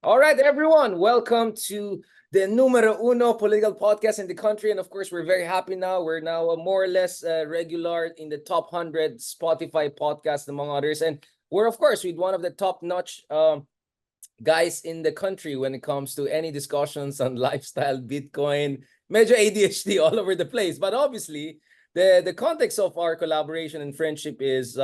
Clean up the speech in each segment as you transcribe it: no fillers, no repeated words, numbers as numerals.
All right, everyone, welcome to the numero uno political podcast in the country. And of course, we're very happy now. We're now more or less regular in the top 100 Spotify podcast, among others. And we're, of course, with one of the top-notch guys in the country when it comes to any discussions on lifestyle, Bitcoin, medyo ADHD all over the place. But obviously, the context of our collaboration and friendship is,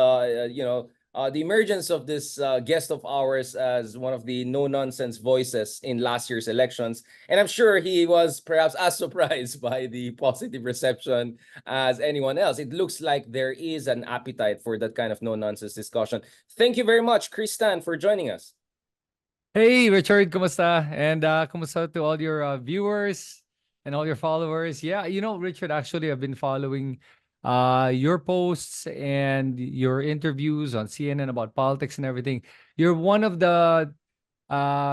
the emergence of this guest of ours as one of the no-nonsense voices in last year's elections. And I'm sure he was perhaps as surprised by the positive reception as anyone else. It looks like there is an appetite for that kind of no-nonsense discussion. Thank you very much, Chris Tan, for joining us. Hey, Richard, kumusta? And kumusta to all your viewers and all your followers. Yeah, Richard, actually, I've been following your posts and your interviews on CNN about politics and everything. You're one of the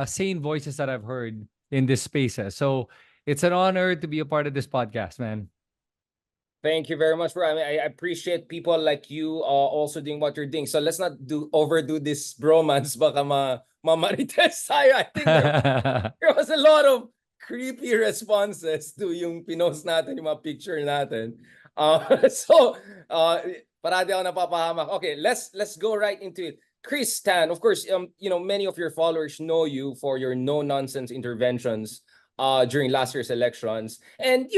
sane voices that I've heard in this spaces. So it's an honor to be a part of this podcast, man. Thank you very much, bro. I mean, I appreciate people like you also doing what you're doing. So let's not overdo this bromance. Baka mamarites tayo. I think there was a lot of creepy responses to yung pinost natin, yung mga picture natin. Parati ako napapahamak. Okay, let's go right into it. Chris Tan, of course, many of your followers know you for your no-nonsense interventions during last year's elections. And,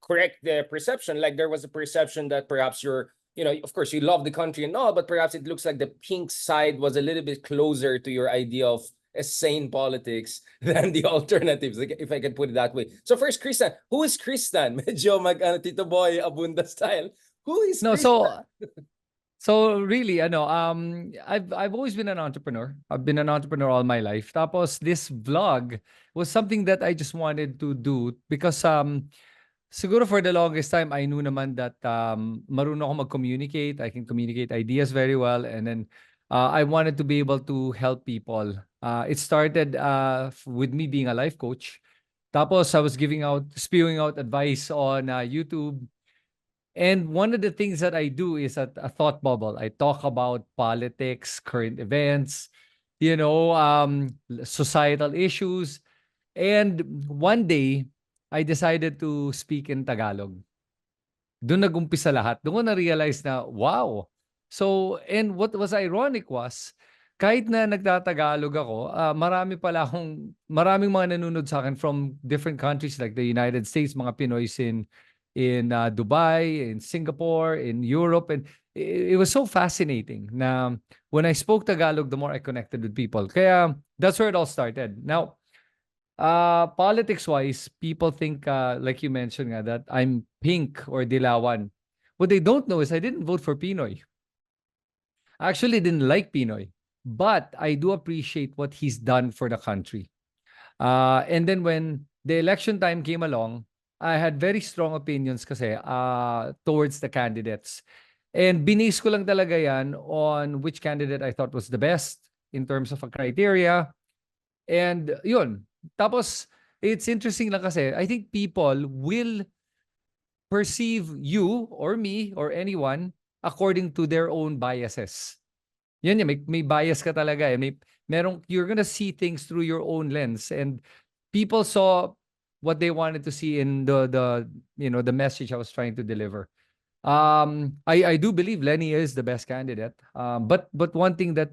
correct the perception. Like there was a perception that perhaps of course you love the country and all, but perhaps it looks like the pink side was a little bit closer to your idea of a sane politics than the alternatives, like, if I can put it that way. So first, Kristan, who is Kristan? Medyo Tito Boy Abunda style. Who is No, Kristan? so really, I've always been an entrepreneur. I've been an entrepreneur all my life. Tapos this vlog was something that I just wanted to do because siguro for the longest time, I knew naman that marunong ako mag-communicate. I can communicate ideas very well. And then I wanted to be able to help people. It started with me being a life coach. Tapos I was spewing out advice on YouTube. And one of the things that I do is a thought bubble. I talk about politics, current events, societal issues. And one day, I decided to speak in Tagalog. Doon nag-umpisa lahat. Doon ko na-realize na, wow. So, and what was ironic was, kahit na nagtatagalog ako, maraming mga nanonood sa akin from different countries like the United States, mga Pinoys in Dubai, in Singapore, in Europe. And it was so fascinating na when I spoke Tagalog, the more I connected with people. Kaya that's where it all started. Now, politics-wise, people think, like you mentioned nga, that I'm pink or dilawan. What they don't know is I didn't vote for Pinoy. I actually didn't like Pinoy. But I do appreciate what he's done for the country. And then when the election time came along, I had very strong opinions kasi towards the candidates. And binase ko lang talaga yan on which candidate I thought was the best in terms of a criteria. And yun. Tapos, it's interesting lang kasi I think people will perceive you or me or anyone according to their own biases. Yan, may bias ka talaga. You're gonna see things through your own lens. And people saw what they wanted to see in the message I was trying to deliver. I do believe Lenny is the best candidate. But one thing that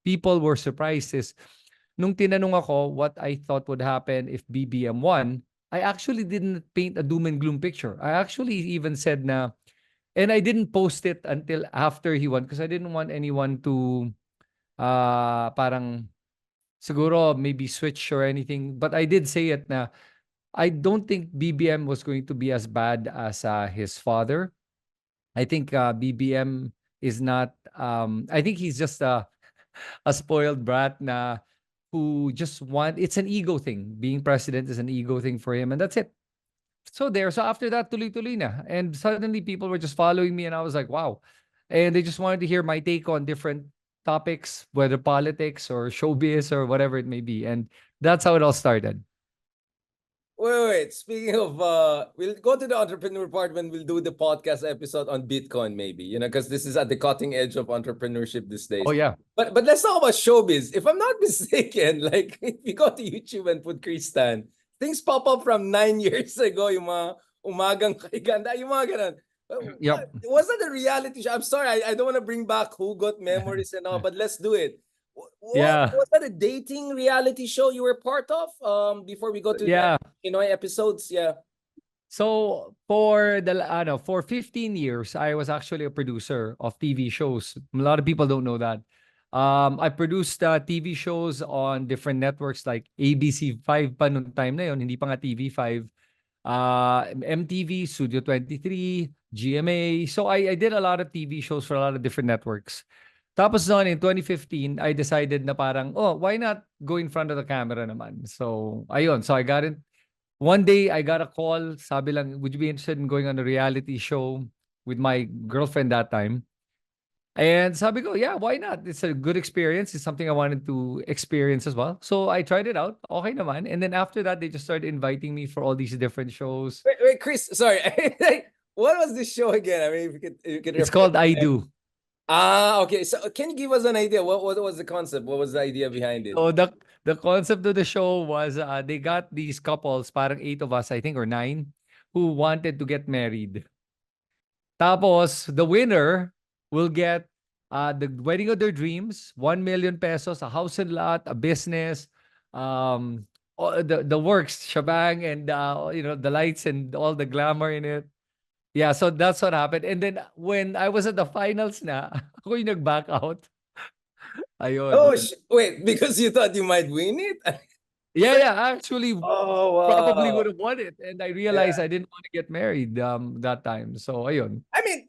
people were surprised is nung tinanong ako what I thought would happen if BBM won, I actually didn't paint a doom and gloom picture. I actually even said na, and I didn't post it until after he won because I didn't want anyone to parang siguro maybe switch or anything. But I did say it na I don't think BBM was going to be as bad as his father. I think BBM is not, I think he's just a spoiled brat na who just it's an ego thing. Being president is an ego thing for him and that's it. So after that, tuloy-tuloy na. And suddenly people were just following me and I was like, wow. And they just wanted to hear my take on different topics, whether politics or showbiz or whatever it may be. And that's how it all started. Wait. Speaking of, we'll go to the entrepreneur part when we'll do the podcast episode on Bitcoin, maybe, because this is at the cutting edge of entrepreneurship these days. Oh yeah. But let's talk about showbiz. If I'm not mistaken, like if you go to YouTube and put Kristan, things pop up from 9 years ago, yung mga umagang kay ganda, yung mga ganun. Yep. Was that a reality show? I'm sorry, I don't want to bring back who got memories and all, but let's do it. Yeah. Was that a dating reality show you were part of? Before we go to Yeah. the Pinoy episodes, yeah. So for 15 years, I was actually a producer of TV shows. A lot of people don't know that. I produced TV shows on different networks like ABC5 pa nung time na yon, hindi pa nga TV5. MTV, Studio 23, GMA. So I did a lot of TV shows for a lot of different networks. Tapos noon in 2015, I decided na parang, why not go in front of the camera naman? So, ayun. So I got it. One day, I got a call. Sabi lang, would you be interested in going on a reality show with my girlfriend that time? And sabi ko, yeah, why not? It's a good experience. It's something I wanted to experience as well. So I tried it out. Okay naman. And then after that, they just started inviting me for all these different shows. Wait, Chris, sorry. What was this show again? I mean, if you could It's called I Do. Okay. So can you give us an idea? What was the concept? What was the idea behind it? So the concept of the show was they got these couples, parang 8 of us, I think, or 9, who wanted to get married. Tapos, the winner will get the wedding of their dreams, 1 million pesos, a house and lot, a business, the works, shebang, and the lights and all the glamour in it. Yeah, so that's what happened. And then when I was at the finals na, ako yung nag-back out. Ayun. Oh, wait, because you thought you might win it? Yeah, actually probably wow. would have won it. And I realized I didn't want to get married that time. So, ayun. I mean,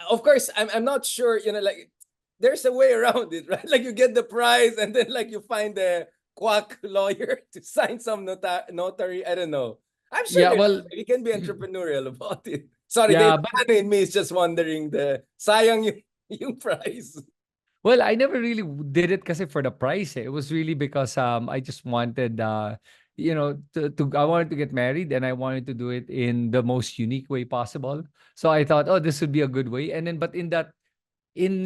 of course, I'm not sure, like there's a way around it, right? Like you get the prize and then like you find the quack lawyer to sign some notary. I don't know. I'm sure you can be entrepreneurial about it. Sorry, Yeah, the man in me is just wondering sayang yung prize. Well, I never really did it kasi for the price. It was really because I just wanted I wanted to get married and I wanted to do it in the most unique way possible. So I thought, this would be a good way. And then but in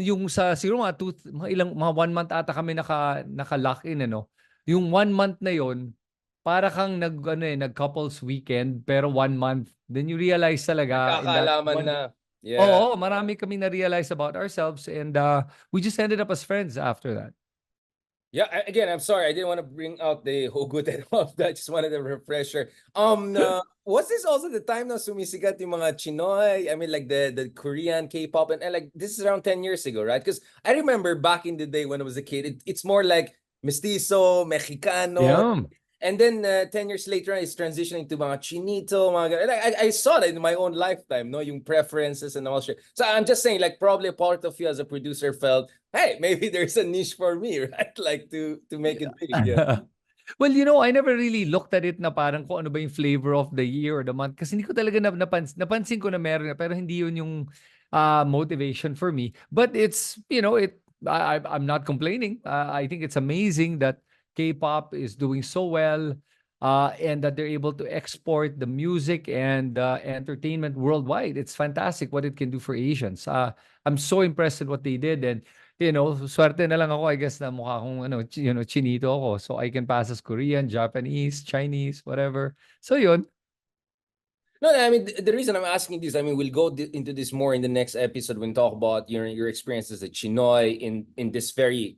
yung sa siguro mga 1 month ata kami naka-lock in, Yung 1 month na yon, para kang nag-couples weekend pero 1 month. Then you realize talaga in that Nagkakaalaman one. na. Yeah. Marami kaming na-realize about ourselves and we just ended up as friends after that. Yeah, again, I'm sorry. I didn't want to bring out the hugot and all of that. Just wanted a refresher. Was this also the time na sumisikat yung mga Chinoy? I mean, like the Korean K-pop and like this is around 10 years ago, right? Because I remember back in the day when I was a kid, it's more like mestizo, Mexicano. Yeah. And then 10 years later, it's transitioning to mga chinito, mga like, I saw that in my own lifetime, no, yung preferences and all shit. So I'm just saying, like, probably a part of you as a producer felt, hey, maybe there's a niche for me, right? Like to make it big. Yeah. Well, I never really looked at it na parang kung ano ba yung flavor of the year or the month. Kasi hindi ko talaga napansin ko na meron na, pero hindi yun yung motivation for me. But it's, I'm not complaining. I think it's amazing that K-pop is doing so well and that they're able to export the music and entertainment worldwide. It's fantastic what it can do for Asians. I'm so impressed with what they did. And, swerte na lang ako, I guess, na mukha akong, chinito ako. So I can pass as Korean, Japanese, Chinese, whatever. So yun. No, I mean, the reason I'm asking this, I mean, we'll go into this more in the next episode when we talk about your experiences at Chinoy in this very,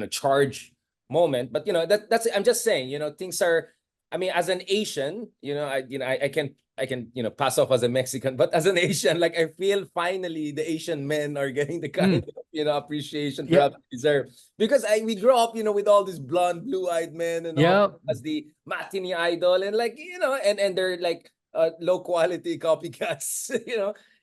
charged moment. But that's I'm just saying, things are, I mean, as an Asian, I can pass off as a Mexican, but as an Asian, like I feel finally the Asian men are getting the kind of appreciation perhaps they deserve, because we grow up with all these blonde blue-eyed men and all as the matinee idol, and like and they're like low quality copycats,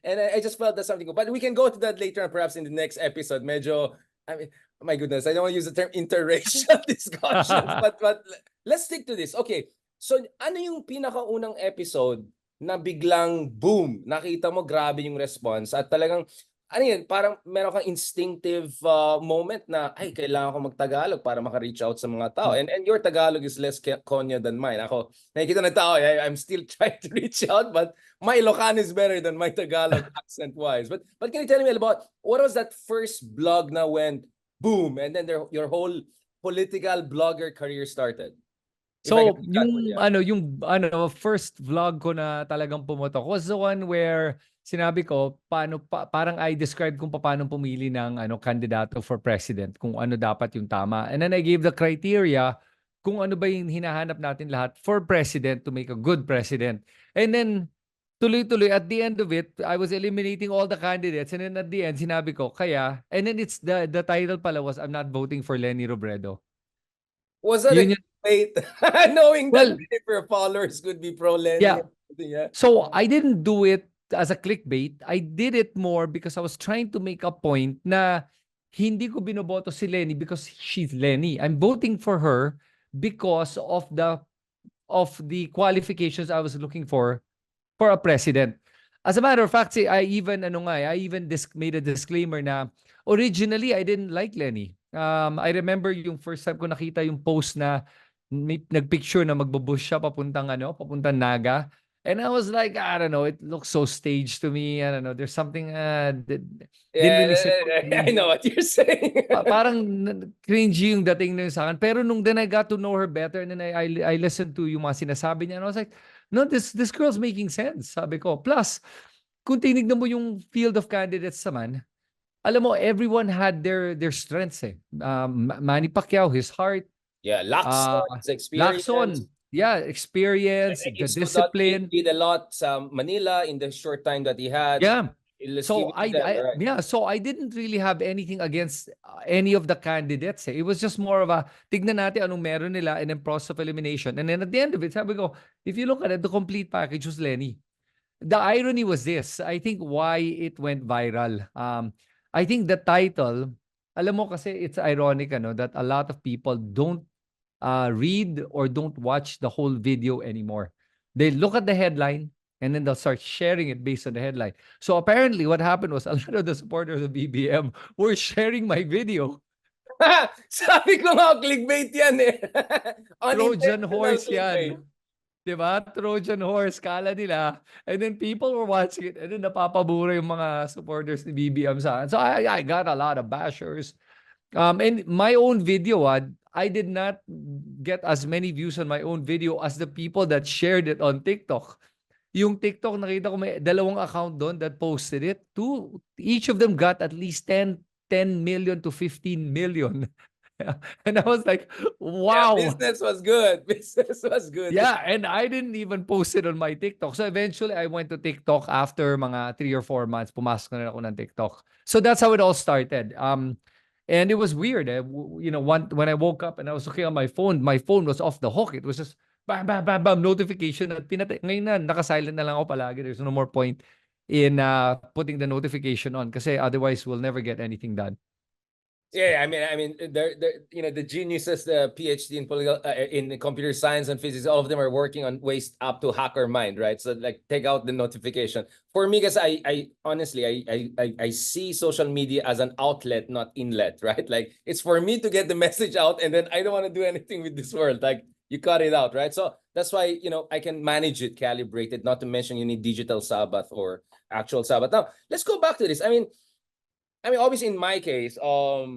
and I just felt that's something. But we can go to that later and perhaps in the next episode. Medyo, I mean, my goodness, I don't want to use the term interracial discussions, but let's stick to this. Okay, so ano yung pinakaunang episode na biglang boom, nakita mo grabe yung response at talagang ano yun, parang meron kang instinctive moment na, ay, kailangan ko mag-Tagalog para maka-reach out sa mga tao. And your Tagalog is less Konya than mine. Ako, nakikita ng tao, I'm still trying to reach out, but my Ilocano is better than my Tagalog accent-wise. But can you tell me about, what was that first blog na went boom, and then your whole political blogger career started? If I can So, reach that one, yeah. yung first vlog ko na talagang pumotok was the one where sinabi ko parang I described kung paano pumili ng kandidato for president, kung ano dapat yung tama. And then I gave the criteria kung ano ba yung hinahanap natin lahat for president to make a good president. And then tuloy-tuloy at the end of it, I was eliminating all the candidates, and then at the end sinabi ko kaya, and then it's the title pala was I'm not voting for Lenny Robredo. Was that a Yun debate? Knowing that well, many of your followers could be pro-Lenny. yeah. Yeah. So I didn't do it as a clickbait. I did it more because I was trying to make a point na hindi ko binoboto si Lenny because she's Lenny. I'm voting for her because of the qualifications I was looking for a president. As a matter of fact, I even made a disclaimer na originally I didn't like Lenny. I remember yung first time ko nakita yung post na nagpicture na magbo-bush siya papuntang Naga. And I was like, I don't know, it looks so staged to me. I don't know, there's something that didn't really sit with I me. know what you're saying. Parang cringy yung dating na yun sa akin. Pero nung then I got to know her better, and then I listened to yung mga sinasabi niya, and I was like, no, this girl's making sense, sabi ko. Plus, kung tinignan mo yung field of candidates naman, alam mo, everyone had their strengths eh. Manny Pacquiao, his heart. Yeah, Lacson, his experience. Lacson, yeah, experience, Like, the he stood out, discipline. he did a lot sa Manila in the short time that he had. Yeah. Let's So give it to them, right? so I didn't really have anything against any of the candidates. Eh. It was just more of a tignan natin anong meron nila and then process of elimination. And then at the end of it, sabi ko, if you look at it, the complete package was Lenny. The irony was this. I think why it went viral. I think the title, alam mo kasi it's ironic that a lot of people don't read or don't watch the whole video anymore. They look at the headline and then they'll start sharing it based on the headline. So apparently what happened was a lot of the supporters of BBM were sharing my video. Sabi ko nga, clickbait yan eh. Trojan Unintentional horse clickbait. yan. Diba? Trojan horse, kala nila. And then people were watching it and then napapabura yung mga supporters ni BBM sa akin. So I got a lot of bashers. And my own video, I did not get as many views on my own video as the people that shared it on TikTok. Yung TikTok, nakita ko may dalawang account doon that posted it. Each of them got at least 10 million to 15 million. And I was like, wow. Yeah, business was good. Business was good. Yeah, and I didn't even post it on my TikTok. So eventually, I went to TikTok after mga 3 or 4 months. Pumasok na ako ng TikTok. So that's how it all started. And it was weird. When I woke up and I was looking at my phone was off the hook. It was just bam, bam, bam, bam, notification. At ngayon na, naka-silent na lang ako palagi. There's no more point in putting the notification on kasi otherwise we'll never get anything done. Yeah, I mean, the geniuses, the PhD in political, in computer science and physics, all of them are working on ways up to hack our mind, right? So like, take out the notification. For me, because I honestly, I see social media as an outlet, not inlet, right? Like, it's for me to get the message out, and then I don't want to do anything with this world. Like, you cut it out, right? So that's why I can manage it, calibrate it. Not to mention you need digital Sabbath or actual Sabbath. Now let's go back to this. I mean, obviously, in my case, I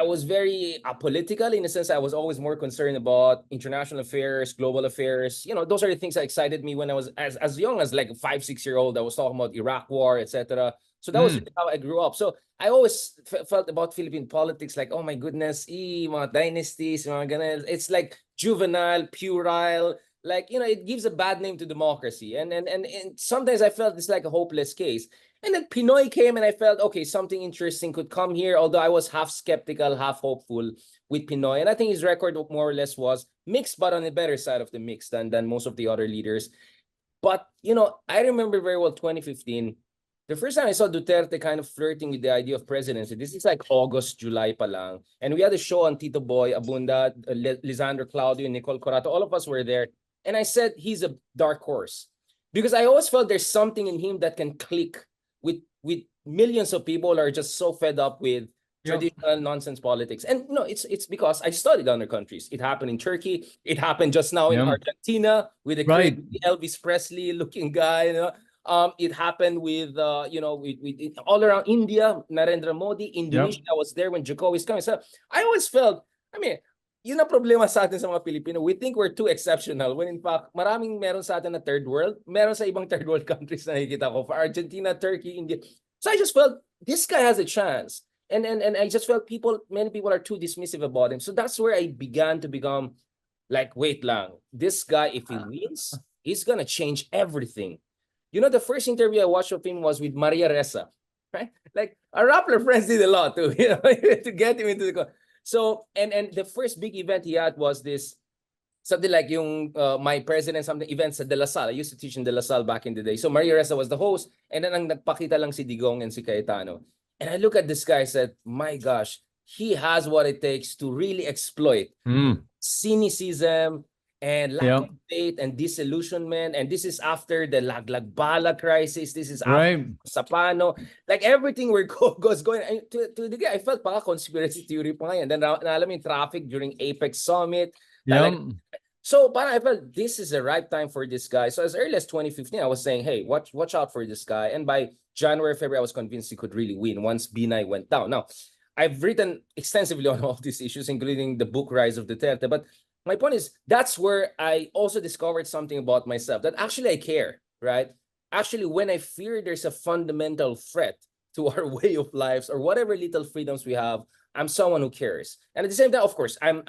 was very apolitical in the sense I was always more concerned about international affairs, global affairs. Those are the things that excited me when I was as young as like 5-6-year-old. I was talking about Iraq War, etc. So that was really how I grew up. So I always felt about Philippine politics like, oh my goodness, mga dynasties, mga ganun. It's like juvenile, puerile. Like, it gives a bad name to democracy. And sometimes I felt it's like a hopeless case. And then Pinoy came and I felt, okay, something interesting could come here. Although I was half skeptical, half hopeful with Pinoy. And I think his record more or less was mixed, but on the better side of the mix than most of the other leaders. But, I remember very well 2015. The first time I saw Duterte kind of flirting with the idea of presidency, this is like August, July pa lang. And we had a show on Tito Boy, Abunda, Lisandro Claudio, Nicole Corato. All of us were there. And I said, he's a dark horse. Because I always felt there's something in him that can click with millions of people are just so fed up with Yep. traditional nonsense politics. And no, it's because I studied other countries. It happened in Turkey. It happened just now in Yep. Argentina with a Right. crazy Elvis Presley looking guy. It happened with with all around India, Narendra Modi, Indonesia. I was there when Jokowi is coming. So I always felt, I mean, yun ang problema sa atin sa mga Pilipino. We think we're too exceptional when in fact, maraming meron sa atin na third world. Meron sa ibang third world countries na nakikita ko. For Argentina, Turkey, India. So I just felt this guy has a chance. And I just felt many people are too dismissive about him. So that's where I began to become like, wait lang. This guy, if he wins, he's gonna change everything. You know, the first interview I watched of him was with Maria Ressa, right? Like our Rappler friends did a lot too, you know, to get him into the. So and the first big event he had was this something like yung my president something events at De La Salle. I used to teach in De La Salle back in the day. So Maria Ressa was the host, and then ang nagpakita lang si Digong and si Cayetano. And I look at this guy, I said, my gosh, he has what it takes to really exploit cynicism and lack of faith and disillusionment. And this is after the Laglag-Bala crisis. This is after Sapano. Like everything goes going. To the guy, I felt pa conspiracy theory pa nga yan. Then alam mo yung traffic during Apex Summit. So parang I felt this is the right time for this guy. So as early as 2015, I was saying, hey, watch out for this guy. And by January, February, I was convinced he could really win once Binay went down. Now, I've written extensively on all these issues, including the book Rise of Duterte. But my point is, that's where I also discovered something about myself, that actually I care, right? Actually, when I fear there's a fundamental threat to our way of lives or whatever little freedoms we have, I'm someone who cares. And at the same time, of course, I'm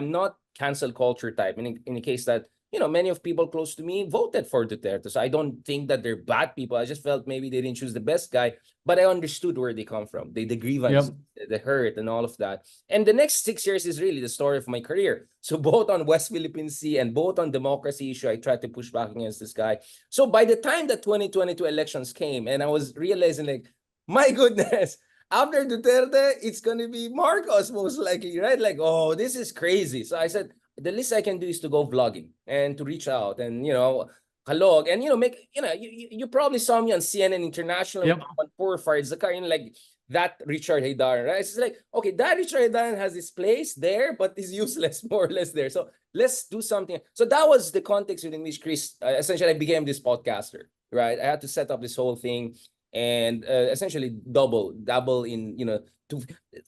not cancel culture type in the case that, you know, many of people close to me voted for Duterte. So I don't think that they're bad people. I just felt maybe they didn't choose the best guy, but I understood where they come from. The grievance, the hurt and all of that. And the next 6 years is really the story of my career. So both on West Philippine Sea and both on democracy issue, I tried to push back against this guy. So by the time the 2022 elections came and I was realizing like, my goodness, after Duterte, it's going to be Marcos most likely, right? Like, oh, this is crazy. So I said, the least I can do is to go vlogging and to reach out and, you know, kalog and, you know, make, you know, you probably saw me on CNN International on Poor Fired Zakar, you know, like that Richard Heydarian, right? It's like, okay, that Richard Heydarian has his place there, but is useless more or less there. So let's do something. So that was the context within which Chris, essentially I became this podcaster, right? I had to set up this whole thing and essentially double in, you know,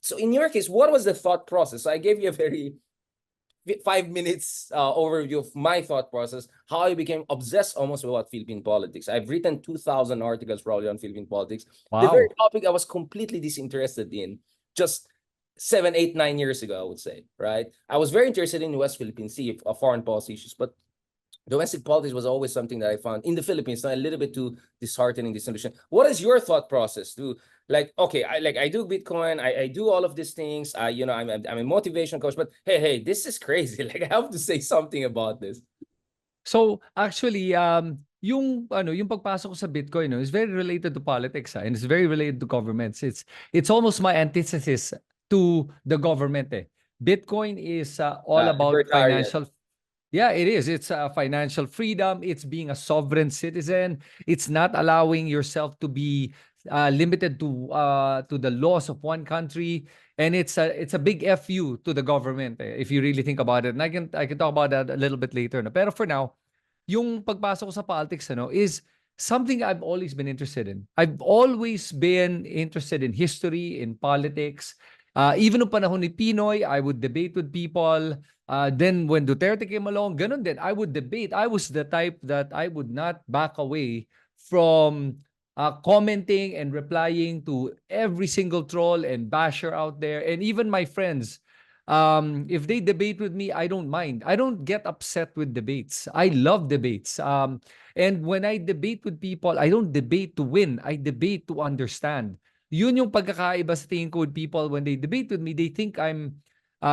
so in your case, what was the thought process? So I gave you a very 5 minutes overview of my thought process, how I became obsessed almost about Philippine politics. I've written 2,000 articles probably on Philippine politics. Wow. The very topic I was completely disinterested in just 7, 8, 9 years ago, I would say, right? I was very interested in West Philippine Sea, foreign policy issues, but domestic politics was always something that I found in the Philippines a little bit too disheartening, disillusion. What is your thought process? Like, okay, I do Bitcoin, I do all of these things. You know, I'm a motivation coach, but hey, this is crazy. Like, I have to say something about this. So actually, yung pagpasok ko sa Bitcoin, is very related to politics, and it's very related to governments. It's almost my antithesis to the government. Bitcoin is all about financial. Yeah, it is. It's financial freedom. It's being a sovereign citizen. It's not allowing yourself to be limited to the laws of one country. And it's a big FU to the government, if you really think about it. And I can talk about that a little bit later. No? Pero for now, yung pagpasok ko sa politics is something I've always been interested in. I've always been interested in history, in politics. Even nung panahon ni Pinoy, I would debate with people. Then when Duterte came along, ganun din, I would debate. I was the type that I would not back away from commenting and replying to every single troll and basher out there. And even my friends, if they debate with me, I don't mind. I don't get upset with debates. I love debates. And when I debate with people, I don't debate to win. I debate to understand. Yun yung pagkakaiba sa tingin ko with people. When they debate with me, they think I'm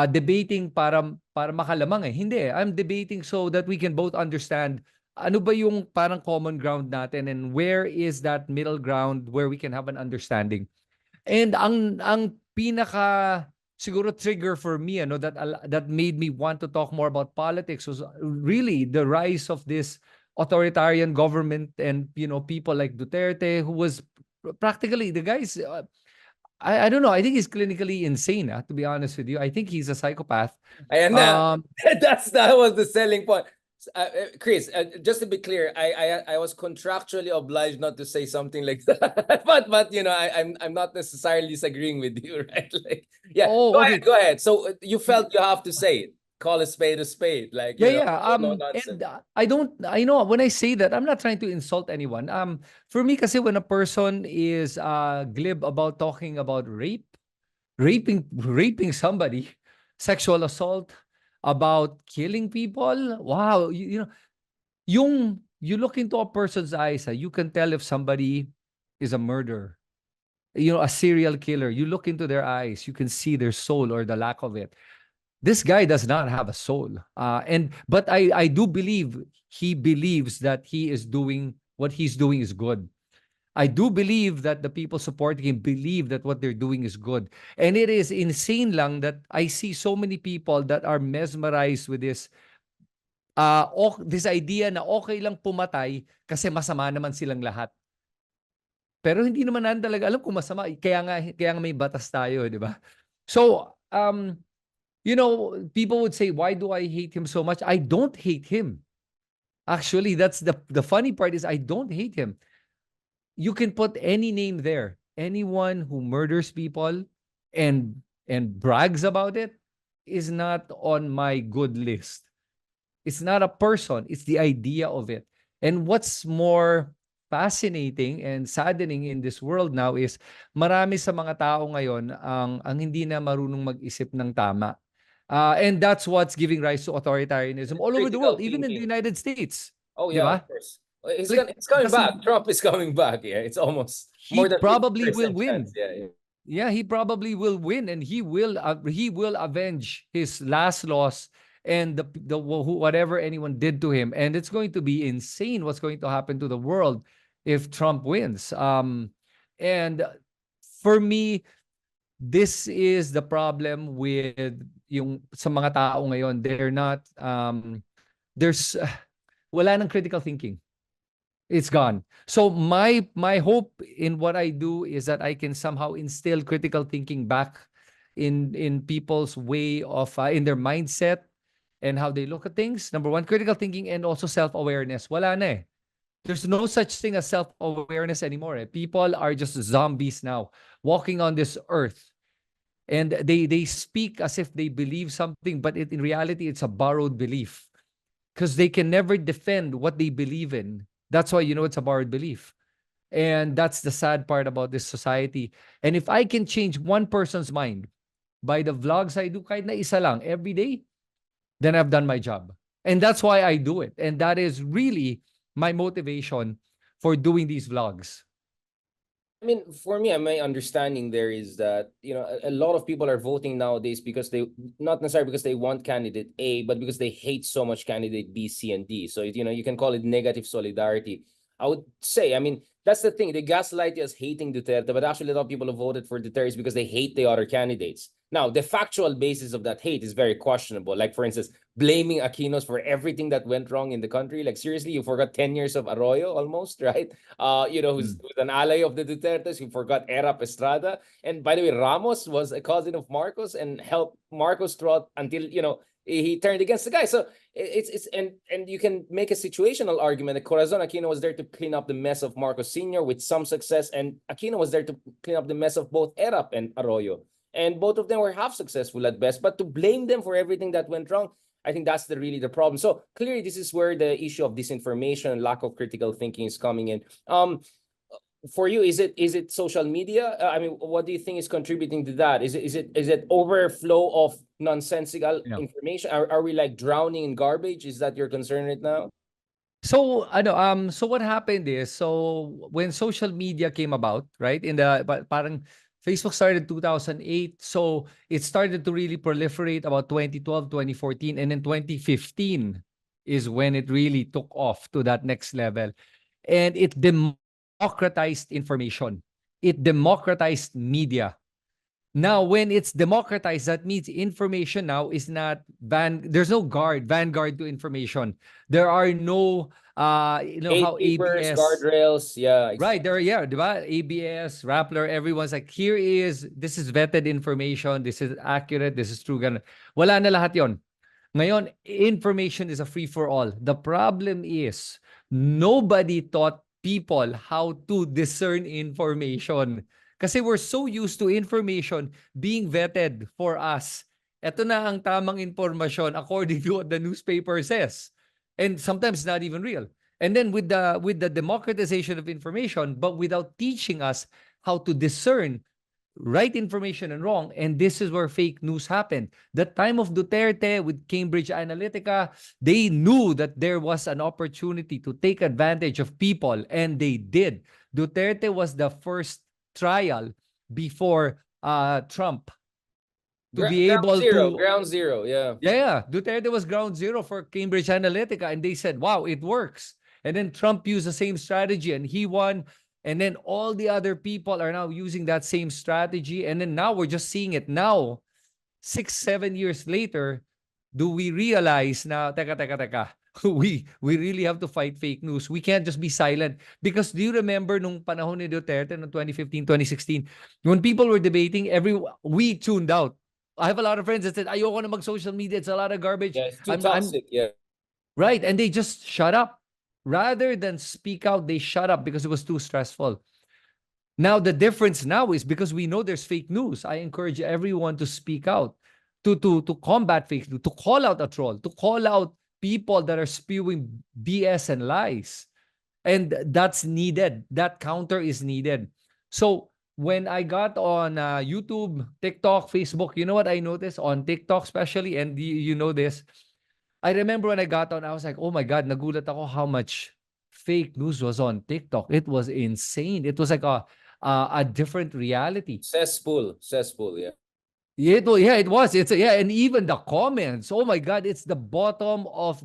debating para makalamang. Hindi. I'm debating so that we can both understand ano ba yung parang common ground natin and where is that middle ground where we can have an understanding. And ang pinaka siguro trigger for me that made me want to talk more about politics was really the rise of this authoritarian government and people like Duterte, who was practically, the guy's, I don't know. I think he's clinically insane, to be honest with you. I think he's a psychopath. Ayan na. That was the selling point. Chris, just to be clear, I was contractually obliged not to say something like that. But you know, I'm not necessarily disagreeing with you, right? Like, yeah. Oh, okay. Go ahead. So you felt you have to say it. Call a spade a spade. Like, you know, no nonsense. And I know when I say that, I'm not trying to insult anyone. For me, kasi when a person is glib about talking about raping somebody, sexual assault, about killing people, wow, you know, you look into a person's eyes, you can tell if somebody is a murderer, you know, a serial killer. You look into their eyes, you can see their soul or the lack of it. This guy does not have a soul. But I do believe he believes that he is doing what he's doing is good. I do believe that the people supporting him believe that what they're doing is good. And it is insane lang that I see so many people that are mesmerized with this idea na okay lang pumatay kasi masama naman silang lahat. Pero hindi naman natin talaga alam kung masama. Kaya nga may batas tayo, di ba? So, you know, people would say, why do I hate him so much? I don't hate him. Actually, that's the funny part is I don't hate him. You can put any name there. Anyone who murders people and brags about it is not on my good list. It's not a person, it's the idea of it. And what's more fascinating and saddening in this world now is marami sa mga tao ngayon ang hindi na marunong mag-isip ng tama. And that's what's giving rise to authoritarianism all over the world, even in the United States. Oh Di yeah, ba? of course. It's coming Kasi back. Trump is coming back. Yeah, it's almost more he than probably 50% will win. chance. Yeah. Yeah, he probably will win, and he will avenge his last loss and whatever anyone did to him. And it's going to be insane what's going to happen to the world if Trump wins. And for me, this is the problem with yung sa mga tao ngayon. They're not there's wala nang critical thinking. It's gone. So my hope in what I do is that I can somehow instill critical thinking back in people's way of in their mindset and how they look at things. Number one, critical thinking and also self-awareness. Wala na eh. There's no such thing as self-awareness anymore. People are just zombies now, walking on this earth. And they speak as if they believe something, but in reality, it's a borrowed belief. Because they can never defend what they believe in. That's why you know it's a borrowed belief. And that's the sad part about this society. And if I can change one person's mind by the vlogs I do, kahit na isa lang, every day, then I've done my job. And that's why I do it. And that is really my motivation for doing these vlogs. I mean, for me, my understanding there is that, you know, a lot of people are voting nowadays because they, not necessarily because they want candidate A, but because they hate so much candidate B, C, and D. So, you know, you can call it negative solidarity. I would say, I mean, that's the thing. They gaslight you as hating Duterte, but actually a lot of people have voted for Duterte because they hate the other candidates. Now, the factual basis of that hate is very questionable. Like, for instance, blaming Aquinos for everything that went wrong in the country. Like, seriously, you forgot 10 years of Arroyo almost, right? You know, who's an ally of the Dutertes. You forgot Erap Estrada. And by the way, Ramos was a cousin of Marcos and helped Marcos throughout until, you know, he turned against the guy. So and you can make a situational argument that Corazon Aquino was there to clean up the mess of Marcos Sr. with some success, and Aquino was there to clean up the mess of both Erap and Arroyo. And both of them were half successful at best. But to blame them for everything that went wrong, I think that's really the problem. So clearly, this is where the issue of disinformation and lack of critical thinking is coming in. For you, is it social media? I mean, what do you think is contributing to that? Is it overflow of nonsensical information? Are we like drowning in garbage? Is that your concern right now? So so what happened is, so when social media came about, right? Parang Facebook started 2008, so it started to really proliferate about 2012, 2014, and then 2015 is when it really took off to that next level. And it democratized information. It democratized media. Now, when it's democratized, that means information now is not there's no vanguard to information. There are no, how Gatekeepers, ABS, guardrails, yeah, right? exactly. There, yeah, diba? ABS, Rappler, everyone's like, this is vetted information, this is accurate, this is true. Ganun. Wala na lahat yon. Ngayon, information is a free-for-all. The problem is, nobody taught people how to discern information. Kasi we're so used to information being vetted for us. Ito na ang tamang informasyon according to what the newspaper says. And sometimes not even real. And then with the democratization of information, but without teaching us how to discern right information and wrong, and this is where fake news happened. The time of Duterte with Cambridge Analytica, they knew that there was an opportunity to take advantage of people, and they did. Duterte was the first trial before Trump to be able to. Ground zero, yeah. Yeah, Duterte was ground zero for Cambridge Analytica, and they said, wow, it works. And then Trump used the same strategy and he won. And then all the other people are now using that same strategy. And then now we're just seeing it now, 6-7 years later, do we realize now, teka, we really have to fight fake news. We can't just be silent. Because do you remember nung panahon ni Duterte, no 2015, 2016, when people were debating, we tuned out. I have a lot of friends that said, ayoko na mag-social media. It's a lot of garbage. Yeah, it's too toxic, yeah. Right. And they just shut up. Rather than speak out, they shut up because it was too stressful. Now, the difference now is because we know there's fake news. I encourage everyone to speak out, to combat fake news, to call out a troll, to call out people that are spewing BS and lies. And that's needed. That counter is needed. So when I got on YouTube, TikTok, Facebook, you know what I noticed on TikTok especially, and you know this, I remember when I got on, I was like, oh my God, nagulat ako how much fake news was on TikTok. It was insane. It was like a different reality. Cesspool, yeah. It was. And even the comments. Oh my God, it's the bottom of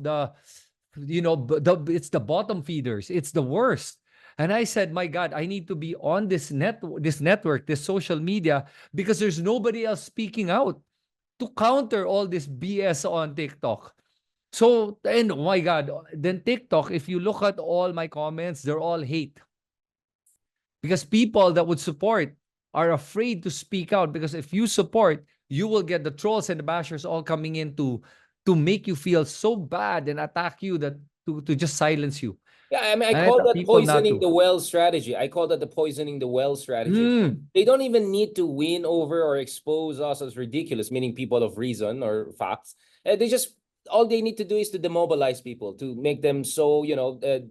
it's the bottom feeders. It's the worst. And I said, my God, I need to be on this network, this social media, because there's nobody else speaking out to counter all this BS on TikTok. So, and oh my God, then TikTok, if you look at all my comments, they're all hate. Because people that would support are afraid to speak out, because if you support, you will get the trolls and the bashers all coming in to make you feel so bad and attack you that to just silence you. Yeah, I mean, I And call tell that people not poisoning to. the well strategy. I call that the poisoning the well strategy. They don't even need to win over or expose us as ridiculous, meaning people of reason or facts. They just, all they need to do is to demobilize people, to make them so, they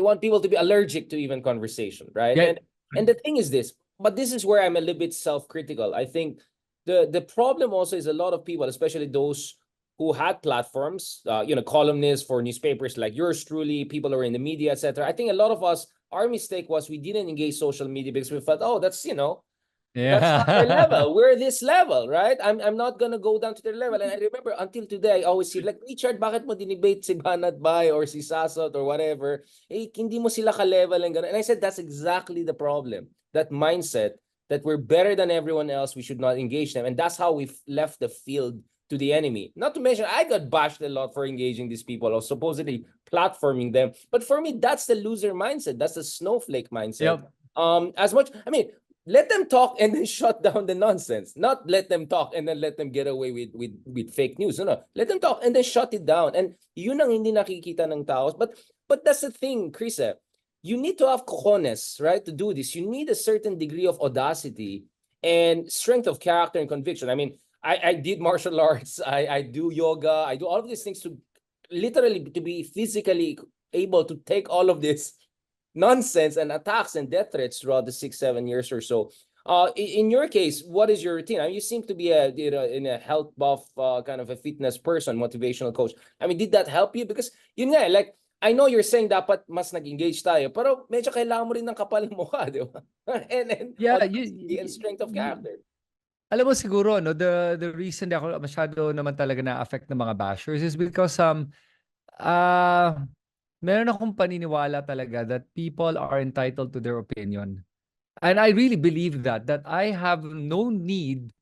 want people to be allergic to even conversation, right? Yeah. And the thing is this, but this is where I'm a little bit self-critical. I think the problem also is a lot of people, especially those who had platforms, columnists for newspapers like yours truly, people who are in the media, etc. I think a lot of us, our mistake was we didn't engage social media because we thought, oh, that's that's not their level. We're this level, right? I'm not gonna go down to their level. And I remember until today, I always see like, Richard, bakit mo dinebate si Banat Bay or si Sasot or whatever? Hindi mo sila ka-level and gano'n. And I said, that's exactly the problem. That mindset that we're better than everyone else, we should not engage them. And that's how we've left the field to the enemy. Not to mention, I got bashed a lot for engaging these people or supposedly platforming them. But for me, that's the loser mindset. That's the snowflake mindset. Yep. Let them talk and then shut down the nonsense. Not let them talk and then let them get away with fake news. No. Let them talk and then shut it down. And yun ang hindi nakikita ng tao. But that's the thing, Chris. You need to have cojones, right, to do this. You need a certain degree of audacity and strength of character and conviction. I mean, I did martial arts. I do yoga. I do all of these things to literally to be physically able to take all of this nonsense and attacks and death threats throughout the 6-7 years or so. In your case, what is your routine? I mean, you seem to be in a health buff kind of a fitness person, motivational coach. I mean, did that help you? Because yun nga, like, I know you're saying dapat mas nag-engage tayo, pero medyo kailangan mo rin ng kapal ng mukha, di ba? and Yeah, honesty and strength of character. Alam mo siguro, no, the reason na ako masyado naman talaga na-affect ng mga bashers is because meron akong paniniwala talaga that people are entitled to their opinion. And I really believe that I have no need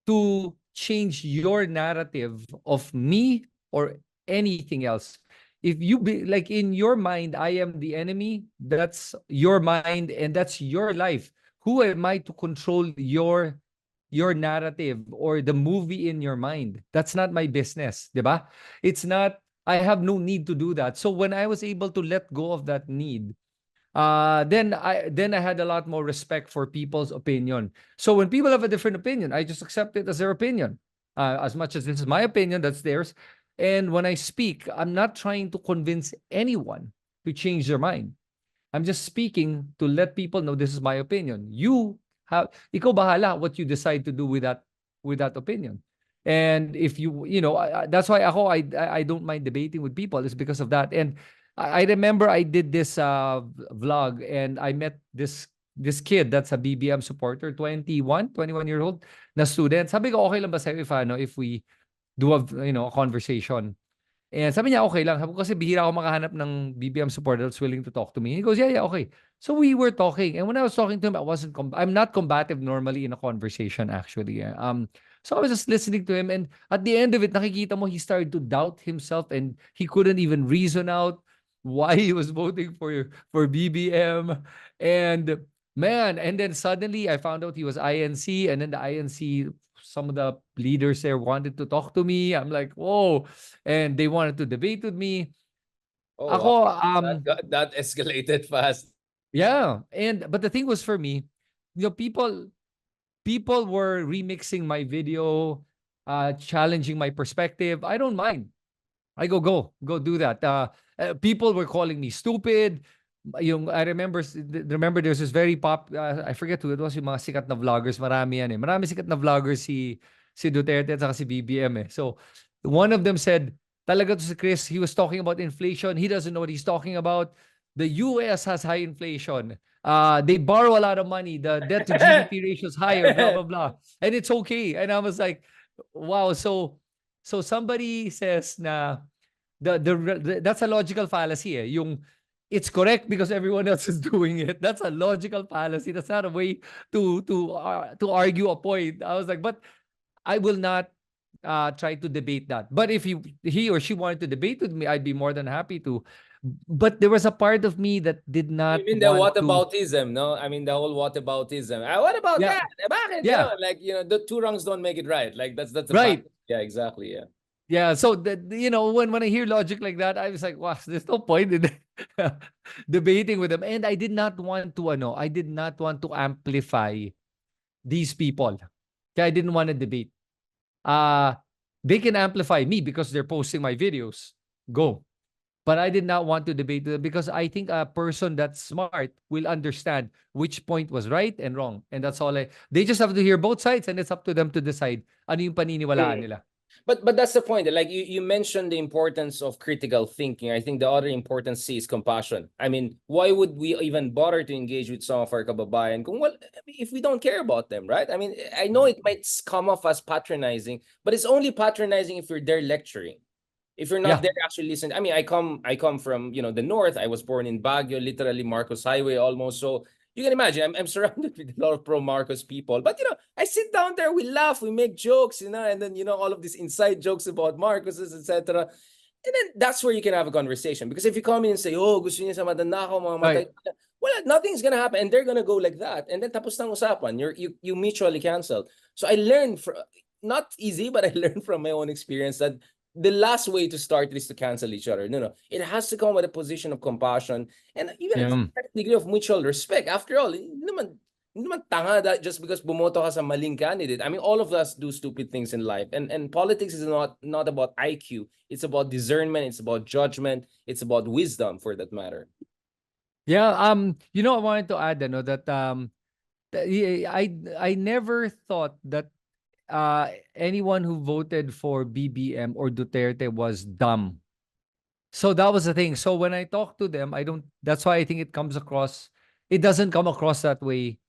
to change your narrative of me or anything else. If you be like in your mind, I am the enemy, that's your mind and that's your life. Who am I to control your narrative or the movie in your mind? That's not my business, 'di ba? It's not. I have no need to do that. So when I was able to let go of that need, then I had a lot more respect for people's opinion. So when people have a different opinion, I just accept it as their opinion. As much as this is my opinion, that's theirs. And when I speak, I'm not trying to convince anyone to change their mind. I'm just speaking to let people know this is my opinion. Ikaw bahala what you decide to do with that opinion. And if that's why I don't mind debating with people. It's because of that. And I remember I did this vlog and I met this kid that's a BBM supporter, 21 years old, na student. Sabi ko, okay lang ba sa'yo if we do a conversation? And sabi niya, okay lang. Sabi ko, kasi bihira ako makahanap ng BBM supporter that's willing to talk to me. He goes, yeah, okay. So we were talking. And when I was talking to him, I'm not combative normally in a conversation, actually. So I was just listening to him. And at the end of it, nakikita mo, he started to doubt himself and he couldn't even reason out why he was voting for BBM. And man, and then suddenly I found out he was INC. And then the INC, some of the leaders there wanted to talk to me. I'm like, whoa. And they wanted to debate with me. Oh wow, Ako, that escalated fast. yeah. But the thing was for me, people were remixing my video, challenging my perspective. I don't mind. I go do that. People were calling me stupid. I remember there's this very I forget who it was, yung mga sikat na vloggers, marami yan eh. Marami sikat na vloggers si Duterte at saka si BBM eh. So one of them said, talaga to si Chris, he was talking about inflation. He doesn't know what he's talking about. The US has high inflation. They borrow a lot of money. The debt to GDP ratio is higher, blah, blah, blah. And it's okay. And I was like, wow. So somebody says na that's a logical fallacy eh. Yung it's correct because everyone else is doing it. That's a logical fallacy. That's not a way to argue a point. I was like, but I will not try to debate that. But if he or she wanted to debate with me, I'd be more than happy to. But there was a part of me that did You not mean the want to. whataboutism, no? I mean the whole whataboutism. What about Yeah, that? Bakit? yeah, Like, the two wrongs don't make it right. Like that's a fact. right. Yeah, exactly. Yeah. Yeah, so when I hear logic like that, I was like, wow, there's no point in debating with them. And I did not want to amplify these people. Kaya I didn't want to debate. They can amplify me because they're posting my videos. Go. But I did not want to debate them because I think a person that's smart will understand which point was right and wrong. And that's all they just have to hear both sides and it's up to them to decide ano yung paniniwalaan nila. But that's the point. Like you mentioned the importance of critical thinking. I think the other important C is compassion. I mean, why would we even bother to engage with some of our kababayan if we don't care about them, right? I mean, I know it might come off as patronizing, but it's only patronizing if you're there lecturing. If you're not Yeah. there actually listening. I mean, I come from, the north. I was born in Baguio, literally Marcos Highway almost. So you can imagine I'm surrounded with a lot of pro Marcos people. But I sit down there, we laugh, we make jokes, and then all of these inside jokes about Marcoses, etc. And then that's where you can have a conversation. Because if you come in and say, oh, gusto niya sa madanakaw, mga matay, Right. well, nothing's gonna happen, and they're gonna go like that. And then tapos nang usapan, you mutually cancel. So I learned from, not easy, but I learned from my own experience that the last way to start is to cancel each other. No. It has to come with a position of compassion and even a certain degree of mutual respect. After all, hindi naman tanga that just because bumoto ka sa maling candidate. I mean, all of us do stupid things in life. And politics is not about IQ. It's about discernment. It's about judgment. It's about wisdom, for that matter. Yeah, I wanted to add that I never thought that anyone who voted for BBM or Duterte was dumb. So that was the thing. So when I talk to them, that's why I think it doesn't come across that way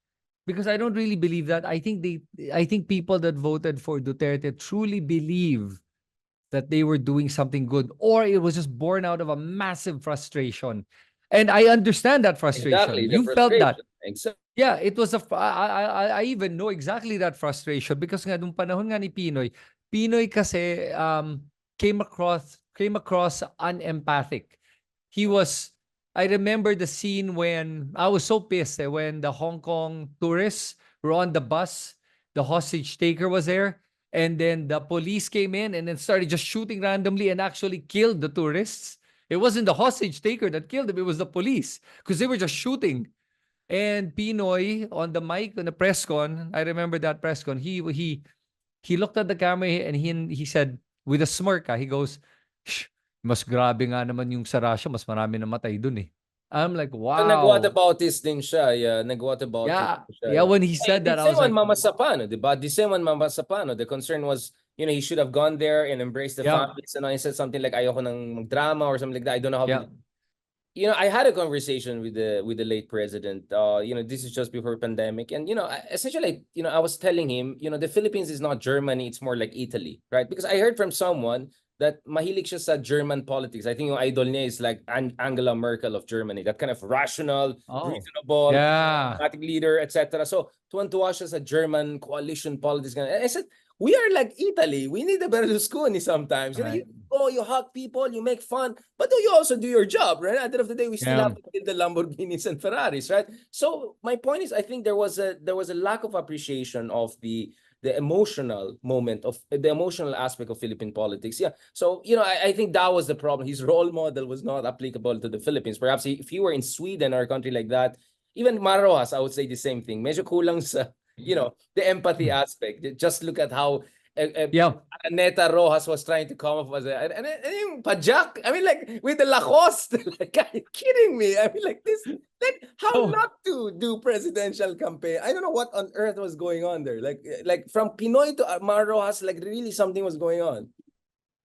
because I don't really believe that. I think people that voted for Duterte truly believe that they were doing something good or it was just born out of a massive frustration. And I understand that frustration. Exactly, the You felt that. frustration. Exactly. Yeah, it was I even know exactly that frustration because nga nung panahon nga ni Pinoy, Pinoy kasi came across unempathic. He was I remember the scene when I was so pissed when the Hong Kong tourists were on the bus, the hostage taker was there, and then the police came in and then started just shooting randomly and actually killed the tourists. It wasn't the hostage taker that killed them, it was the police because they were just shooting. And Pinoy on the mic on the press con, I remember that press con. He looked at the camera and he said with a smirk, he goes, "Shh, mas grabe nga naman yung sa Russia, mas marami namatay dun eh." I'm like, wow. Nag-whataboutism din siya. Yeah, nag-whataboutism Yeah, siya. yeah. Yeah. When he said The that, I same was on like, Mama Sapano, di ba? The same on Mama Sapano. The concern was, he should have gone there and embraced the yeah, families. And he said something like, ayoko nang magdrama or something like that. I don't know how. yeah, I had a conversation with the late president. This is just before pandemic, and essentially, I was telling him, the Philippines is not Germany; it's more like Italy, right? Because I heard from someone that mahilig siya sa German politics. I think yung idol niya is like Angela Merkel of Germany, that kind of rational, oh, reasonable, yeah, pragmatic leader, etc. So tuwan-tuwa siya sa German coalition politics. And I said, we are like Italy. We need a Berlusconi sometimes. right, You hug people, you make fun, but you also do your job, right? At the end of the day, we still yeah, have to get the Lamborghinis and Ferraris, right? So my point is, I think there was a lack of appreciation of the emotional moment of the emotional aspect of Philippine politics. Yeah. So I think that was the problem. His role model was not applicable to the Philippines. Perhaps if he were in Sweden or a country like that, even Marojas, I would say the same thing. Medyo kulang sa the empathy aspect. Just look at how yeah. Neta Rojas was trying to come up with and yung Pajak, I mean, like with the Lacoste, like, are you kidding me? I mean, like this, like how Oh, not to do presidential campaign? I don't know what on earth was going on there. Like from Pinoy to Mar Rojas, like really something was going on.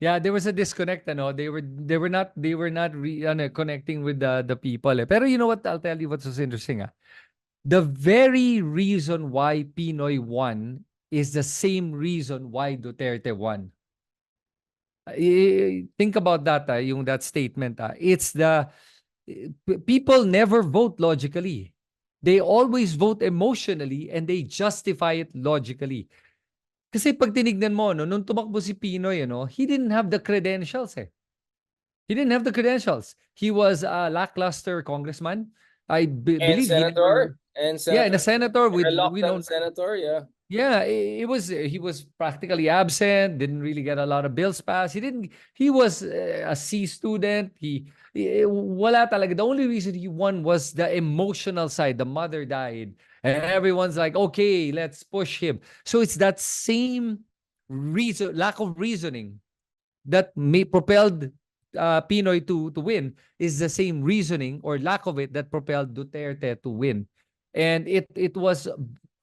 yeah, there was a disconnect, they were not connecting with the people. Pero you know what? I'll tell you what's so interesting. The very reason why Pinoy won is the same reason why Duterte won. Think about that, that statement. It's people never vote logically. They always vote emotionally and they justify it logically. Kasi pag tinignan mo, no, nung tumakbo si Pinoy, he didn't have the credentials eh. He didn't have the credentials. He was a lackluster congressman. I And believe he senator, never, yeah, and a senator a with, reluctant senator, yeah. yeah, he was practically absent, didn't really get a lot of bills passed. He was a C student. Wala talaga. The only reason he won was the emotional side. The mother died. And everyone's like, okay, let's push him. So it's that same reason, lack of reasoning that may propelled Pinoy to win is the same reasoning or lack of it that propelled Duterte to win. And it was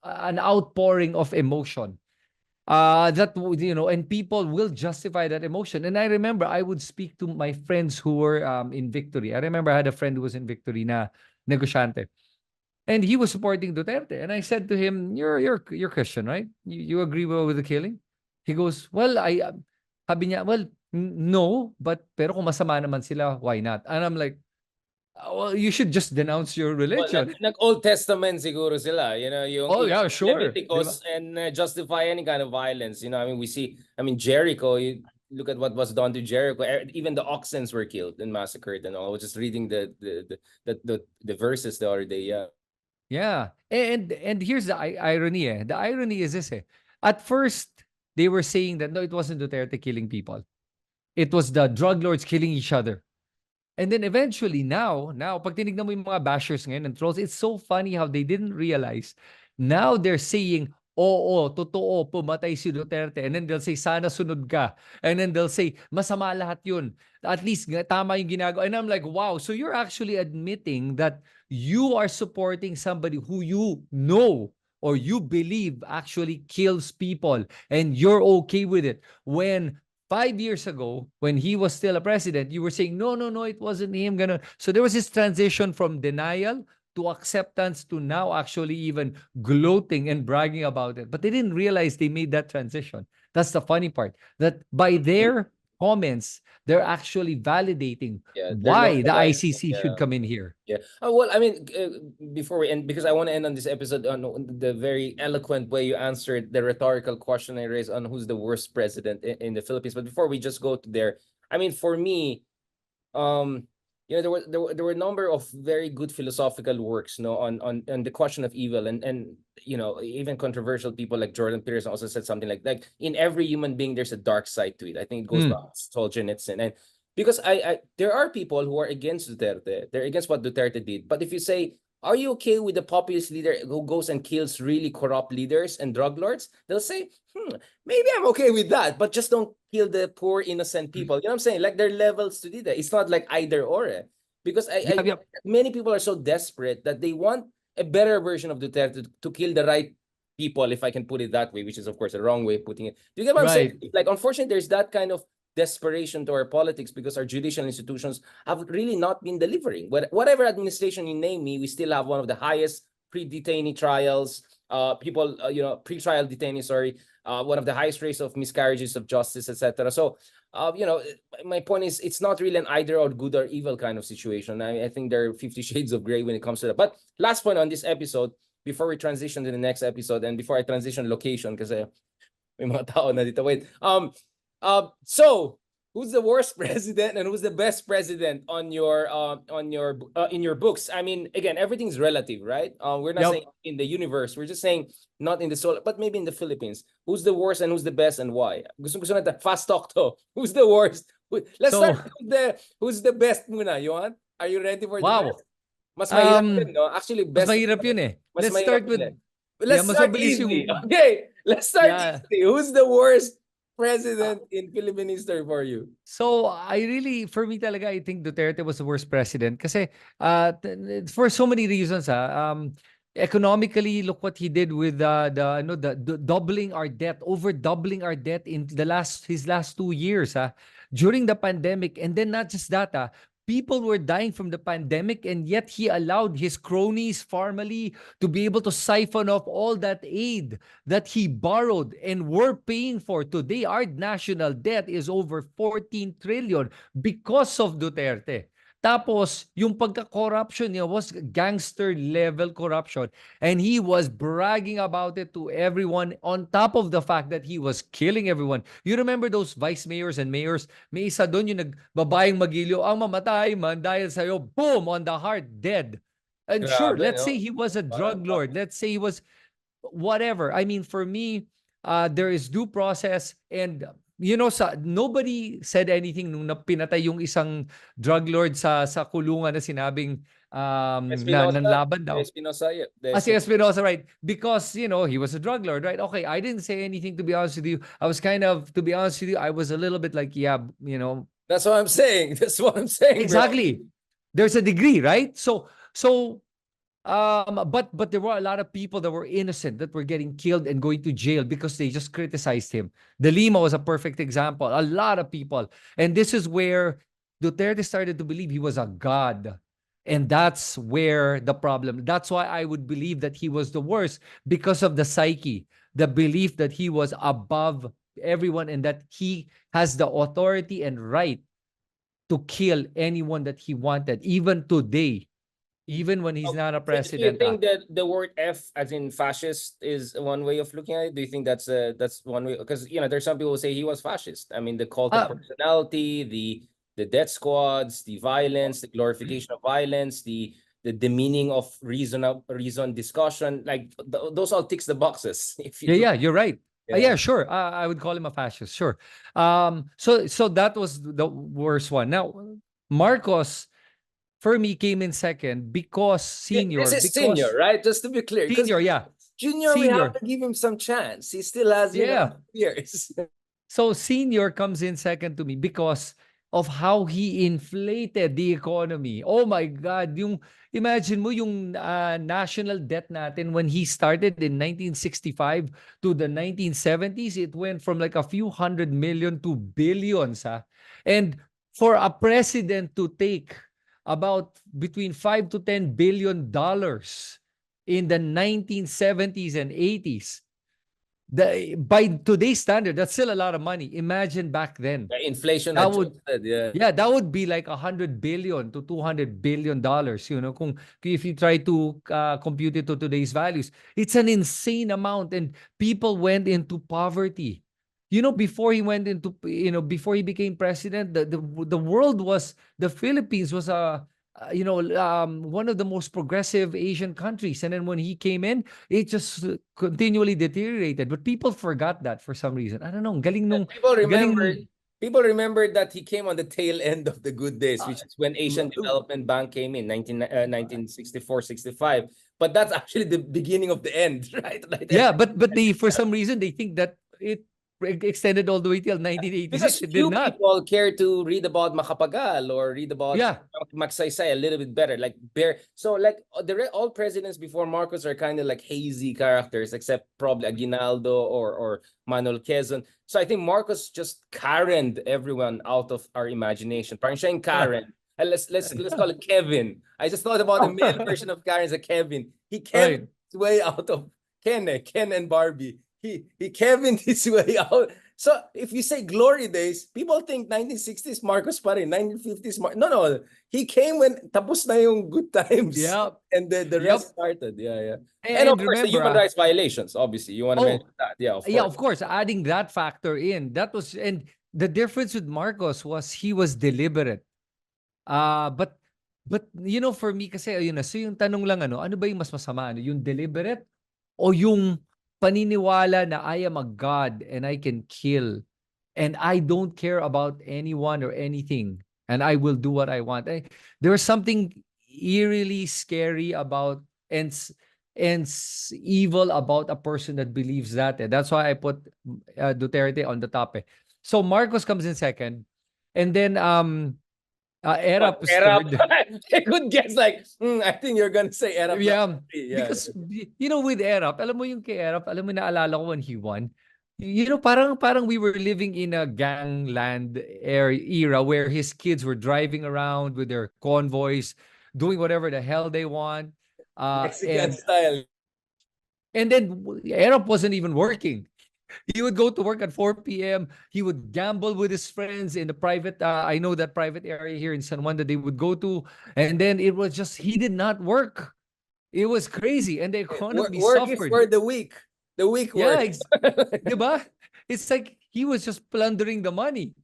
an outpouring of emotion. And people will justify that emotion. And I remember I would speak to my friends who were in Victory. I remember I had a friend who was in Victory na negosyante. And he was supporting Duterte. And I said to him, you're Christian, right? You agree with the killing? He goes, well, sabi niya, well, no, but pero kung masama naman sila, why not? And I'm like, well, you should just denounce your Well, religion. nag-Old Testament siguro sila, yung Oh, yeah, sure. Diba? Leviticus and justify any kind of violence. I mean, Jericho, you look at what was done to Jericho. Even the oxens were killed and massacred and all. I was just reading the verses the other day, yeah. Yeah. And here's the irony. The irony is this. At first, they were saying that no, it wasn't Duterte killing people. It was the drug lords killing each other. And then eventually, now, pag tinignan mo yung mga bashers ngayon and trolls, it's so funny how they didn't realize. Now they're saying, oo, totoo, pumatay si Duterte. And then they'll say, sana sunod ka. And then they'll say, masama lahat yun. At least, tama yung ginagawa. And I'm like, wow, so you're actually admitting that you are supporting somebody who you know or you believe actually kills people and you're okay with it. When 5 years ago, when he was still a president, you were saying, no, it wasn't him. Gonna. So there was this transition from denial to acceptance to now actually even gloating and bragging about it. But they didn't realize they made that transition. That's the funny part. That by their comments, they're actually validating Yeah, they're why the normalizing. ICC should Yeah. come in here. Yeah. Well, I mean, before we end, because I want to end on this episode on the very eloquent way you answered the rhetorical question I raised on who's the worst president in the Philippines. But before we just go to there, I mean, for me, um, there were a number of very good philosophical works, on the question of evil, and even controversial people like Jordan Peterson also said something like in every human being there's a dark side to it. I think it goes back to Solzhenitsyn, and because there are people who are against Duterte, they're against what Duterte did. But if you say, are you okay with the populist leader who goes and kills really corrupt leaders and drug lords? They'll say, maybe I'm okay with that, but just don't kill the poor innocent people. You know what I'm saying? Like, there are levels to do that. It's not like either or. Because Yep, yep. many people are so desperate that they want a better version of Duterte to kill the right people, if I can put it that way, which is of course the wrong way of putting it. Do you get what I'm saying? Right. Like, unfortunately, there's that kind of desperation to our politics because our judicial institutions have really not been delivering. Whatever administration you name me, we still have one of the highest pre-detainee trials, pre-trial detainees, sorry, one of the highest rates of miscarriages of justice, etc. So, my point is, it's not really an either or good or evil kind of situation. I think there are 50 shades of gray when it comes to that. But last point on this episode, before we transition to the next episode, and before I transition location, because may mga tao na dito. Wait. So who's the worst president and who's the best president on your in your books? I mean, again, everything's relative, right? We're not saying in the universe. We're just saying not in the soul, but maybe in the Philippines. Who's the worst and who's the best and why? Gusto natin fast talk to. Who's the worst? Let's start with who's the best muna. You want? Are you ready for the best? Mas mahirap yun, no? Actually, Mas best. mahirap yun eh. Mas Let's start with... Let's mas start mabilis easy. yung... Okay, let's start Yeah. easy. Who's the worst president in Philippine history for you? So, for me talaga, I think Duterte was the worst president kasi for so many reasons. Economically, look what he did with the doubling our debt, over doubling our debt in his last 2 years during the pandemic. And then not just that, people were dying from the pandemic, and yet he allowed his cronies, family, to be able to siphon off all that aid that he borrowed and were paying for. Today, our national debt is over 14 trillion because of Duterte. Tapos, yung pagka-corruption niya was gangster-level corruption. And he was bragging about it to everyone on top of the fact that he was killing everyone. You remember those vice mayors and mayors? May isa doon yung nagbabayang magilyo, ang mamatay man dahil sa'yo, boom, on the heart, dead. And sure, let's say he was a drug lord. Let's say he was whatever. I mean, for me, there is due process, and nobody said anything nung pinatay yung isang drug lord sa kulungan na sinabing nanlaban daw. Espinosa, Si Espinosa, right? Because, he was a drug lord, right? Okay, I didn't say anything, to be honest with you. I was to be honest with you, I was a little bit like, That's what I'm saying. That's what I'm saying, exactly. Bro. There's a degree, right? But there were a lot of people that were innocent that were getting killed and going to jail because they just criticized him. De Lima was a perfect example. A lot of people. And this is where Duterte started to believe he was a god. And that's where the problem. That's why I would believe that he was the worst, because of the psyche, the belief that he was above everyone and that he has the authority and right to kill anyone that he wanted, even today. Even when he's not a president. Do you think that the word F, as in fascist, is one way of looking at it? Do you think that's one way? Because there's some people who say he was fascist. I mean, the cult of personality, the death squads, the violence, the glorification of violence, the demeaning of reason discussion, like those all ticks the boxes. Yeah, you're right. Yeah, sure. I would call him a fascist. Sure. So that was the worst one. Now, Marcos, for me, came in second because senior. This is senior, right? Just to be clear. Senior, yeah. Junior, we have to give him some chance. He still has years. So senior comes in second to me because of how he inflated the economy. Oh my God. Imagine mo yung national debt natin when he started in 1965 to the 1970s. It went from like a few hundred million to billions. And for a president to take about between $5 to $10 billion in the 1970s and 80s, by today's standard, that's still a lot of money. Imagine back then. The inflation That would adjusted, yeah. Yeah, that would be like 100 billion to 200 billion dollars. If you try to compute it to today's values, it's an insane amount, and people went into poverty. Before he went into, before he became president, the Philippines was one of the most progressive Asian countries, and then when he came in, it just continually deteriorated. But people forgot that for some reason. I don't know. Galing nung, People remember that he came on the tail end of the good days, which is when Asian r- Development Bank came in 1964, 65. But that's actually the beginning of the end, right? yeah, but they, for some reason, they think that it extended all the way till 1986. Because It did few not. people care to read about Makapagal or read about Yeah. Magsaysay a little bit better. Like so like all presidents before Marcos are kind of like hazy characters, except probably Aguinaldo or Manuel Quezon. So I think Marcos just Karened everyone out of our imagination. Parang siya yung Karen. Let's call it Kevin. I just thought about the male version of Karen as a Kevin. He Kevin his way out of Ken and Barbie. He Kevin his way out. So if you say glory days, people think 1960s Marcos pa rin, 1950s no. He came when tapos na yung good times. Yeah. And the rest started. Yeah. And of course, the remember, human rights violations, obviously. You want to mention that. Yeah, of course. Yeah, of course. Adding that factor in, and the difference with Marcos was he was deliberate. But for me kasi, so yung tanong lang, ano ba yung mas masama? Yung deliberate o yung paniniwala na I am a God and I can kill and I don't care about anyone or anything and I will do what I want. There's something eerily scary about and evil about a person that believes that. That's why I put Duterte on the top. So Marcos comes in second, and then Erap is third. I could guess I think you're gonna say Erap. Yeah, because with Erap, alam mo yung kay Erap, alam mo naalala ko when he won. Parang we were living in a gangland era where his kids were driving around with their convoys, doing whatever the hell they want. Mexican style. And then Erap wasn't even working. He would go to work at 4 p.m. He would gamble with his friends in the private, I know that private area here in San Juan that they would go to. And then it was just, he did not work. It was crazy. And the economy work suffered. Is for the weak. The weak work. Diba? It's like he was just plundering the money.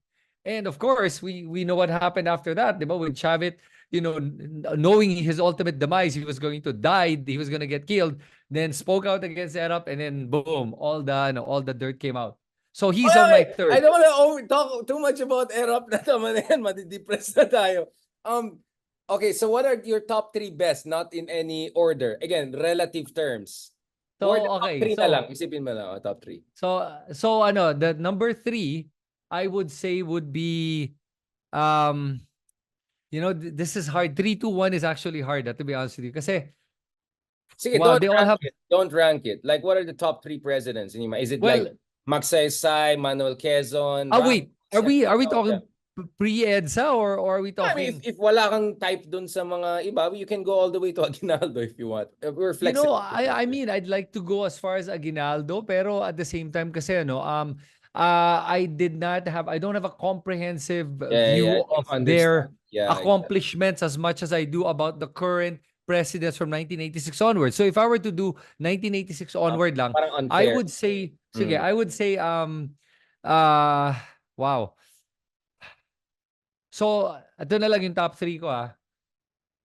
And of course, we know what happened after that. Diba? When Chavit, knowing his ultimate demise, he was going to die, he was going to get killed, then spoke out against Erap, and then boom, all the dirt came out. So he's on my third. I don't want to talk too much about Erap na naman yan, madidepress na tayo. Okay, so what are your top 3 best, not in any order? Again, relative terms. So, okay. Top 3 na lang, isipin mo lang, top 3. So the number 3, I would say would be, this is hard. 3, 2, 1 is actually hard, to be honest with you. Kasi, sige, don't rank it. Like, what are the top 3 presidents? Is it like Magsaysay, Manuel Quezon? Wait. Are we talking pre-EDSA or are we talking? I mean, if wala kang type dun sa mga iba, you can go all the way to Aguinaldo if you want. We're flexible. I mean, I'd like to go as far as Aguinaldo, pero at the same time kasi I don't have a comprehensive view of their accomplishments as much as I do about the current presidents from 1986 onward. So if I were to do 1986 onward lang, I would say, wow. So, ito na lang yung top 3 ko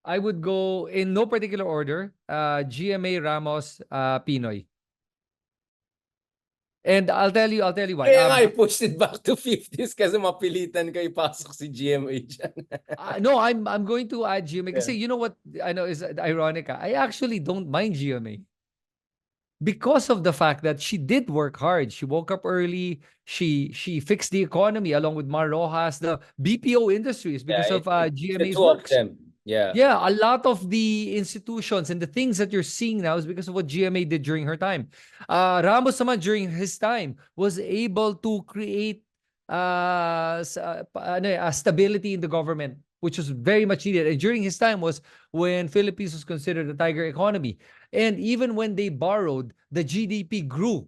I would go in no particular order, GMA, Ramos, Pinoy. And I'll tell you why. Kaya I pushed it back to 50s kasi mapilitan kayo pasok si GMA dyan. No, I'm going to add GMA kasi you know what I know is ironic. I actually don't mind GMA. Because of the fact that she did work hard. She woke up early. She fixed the economy along with Mar Rojas, the BPO industries because of GMA's work. Yeah, a lot of the institutions and the things that you're seeing now is because of what GMA did during her time. Ramos naman during his time was able to create stability in the government. which was very much needed. And during his time was when Philippines was considered a tiger economy. And even when they borrowed, the GDP grew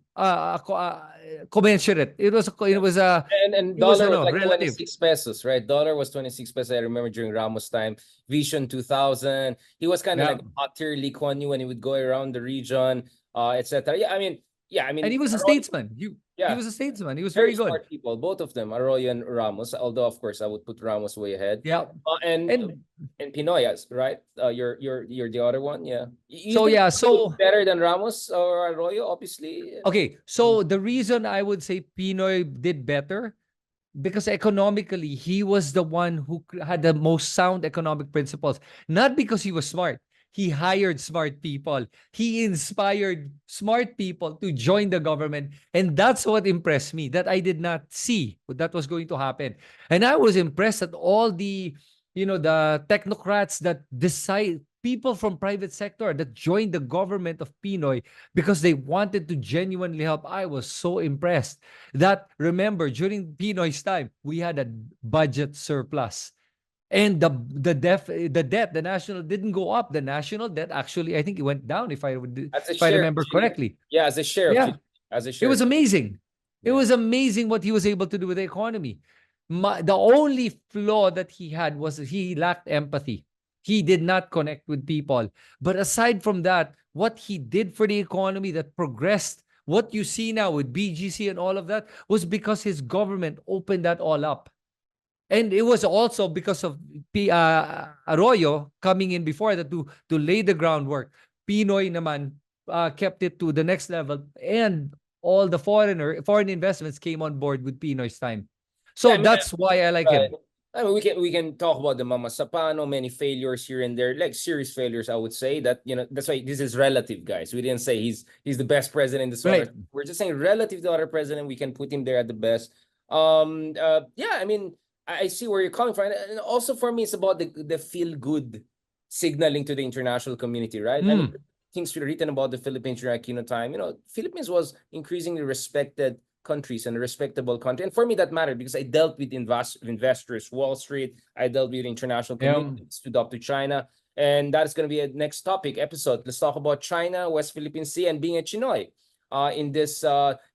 commensurate. And It was dollar was like relative. 26 pesos, right? Dollar was 26 pesos. I remember during Ramos' time, Vision 2000. He was kind of Yeah. like hot tier Lee Kuan Yew when he would go around the region, etc. Yeah, I mean, And he was a Arroyo, statesman. He yeah, was a statesman. He was very very good. smart people, both of them, Arroyo and Ramos. Although, of course, I would put Ramos way ahead. Yeah. And And Pinoy, yes, right? You're the other one, yeah. You so think yeah, Pinoy is so better than Ramos or Arroyo? Obviously. okay. So the reason I would say Pinoy did better, because economically he was the one who had the most sound economic principles, not because he was smart. He hired smart people. He inspired smart people to join the government. And that's what impressed me, that I did not see that was going to happen. And I was impressed at all the technocrats that decide, people from private sector that joined the government of Pinoy because they wanted to genuinely help. I was so impressed that, remember, during Pinoy's time, we had a budget surplus. And the national didn't go up. The national debt actually, I think it went down, if I remember correctly. Yeah, as a share of Yeah. as a It share. was amazing. It Yeah. was amazing what he was able to do with the economy. The only flaw that he had was he lacked empathy. He did not connect with people. But aside from that, what he did for the economy that progressed, what you see now with BGC and all of that, was because his government opened that all up. And it was also because of Arroyo coming in before that to lay the groundwork. Pinoy naman kept it to the next level, and all the foreign investments came on board with Pinoy's time. So Yeah, that's why I like him. I mean, we can talk about the Mama Sapano, many failures here and there, like serious failures. I would say that, that's why this is relative, guys. We didn't say he's the best president. This one, Right. we're just saying relative to other president, we can put him there at the best. Yeah, I mean, I see where you're coming from, and also for me, it's about the feel good signaling to the international community, right? I mean, things written about the Philippines during Aquino time. Philippines was increasingly respected countries and a respectable country. And for me, that mattered because I dealt with investors, Wall Street. I dealt with international community, stood up to China. And that's going to be a next topic episode. Let's talk about China, West Philippine Sea, and being a Chinoy in this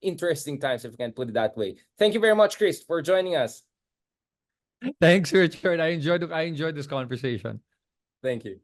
interesting times, if we can put it that way. Thank you very much, Chris, for joining us. Thanks, Richard. I enjoyed this conversation. Thank you.